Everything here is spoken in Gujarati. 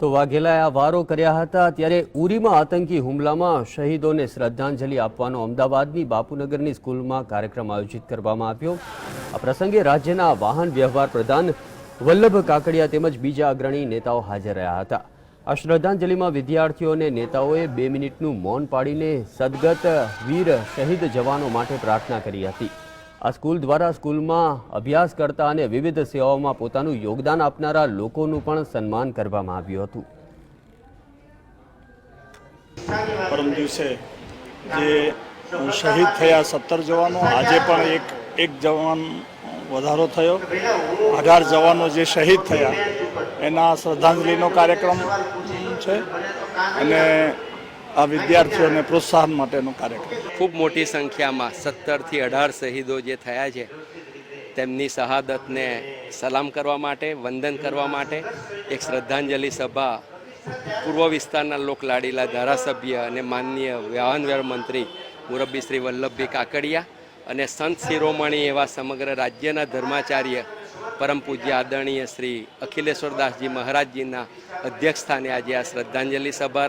તો વાઘેલાએ આ વારો કર્યા હતા ત્યારે ઉરીમાં આતંકી હુમલામાં શહીદોને શ્રદ્ધાંજલિ આપવાનો અમદાવાદની બાપુનગરની સ્કૂલમાં કાર્યક્રમ આયોજિત કરવામાં આવ્યો। આ પ્રસંગે રાજ્યના વાહન વ્યવહાર પ્રધાન વલ્લભ કાકડિયા તેમજ બીજા અગ્રણી નેતાઓ હાજર રહ્યા હતા। આ શ્રદ્ધાંજલિમાં વિદ્યાર્થીઓ અને નેતાઓએ 2 મિનિટનું મૌન પાડીને સદગત વીર શહીદ જવાનો માટે પ્રાર્થના કરી હતી। આ સ્કૂલ દ્વારા સ્કૂલમાં અભ્યાસ કરતા અને વિવિધ સેવાઓમાં પોતાનું યોગદાન આપનારા લોકોનું પણ સન્માન કરવામાં આવ્યું હતું। પરમ દિવસે જે શહીદ થયા 17 જવાનો, આજે પણ એક જવાન વધારો થયો, 18 જવાનો જે શહીદ થયા એના શ્રદ્ધાંજલિનો કાર્યક્રમ છે અને આ વિદ્યાર્થીઓને પ્રોત્સાહન માટેનો કાર્યક્રમ। ખૂબ મોટી સંખ્યામાં 17 થી 18 શહીદો જે થયા છે તેમની શહાદતને સલામ કરવા માટે, વંદન કરવા માટે એક શ્રદ્ધાંજલિ સભા પૂર્વ વિસ્તારના લોકલાડીલા ધારાસભ્ય અને માનનીય વાહન વ્યવહાર મંત્રી મુરબ્બી શ્રી વલ્લભભાઈ કાકડિયા અને સંત શિરોમણી એવા સમગ્ર રાજ્યના ધર્માચાર્ય પરમ પૂજ્ય આદરણીય શ્રી અખિલેશ્વરદાસજી મહારાજજીના અધ્યક્ષ સ્થાને આજે આ શ્રદ્ધાંજલિ સભા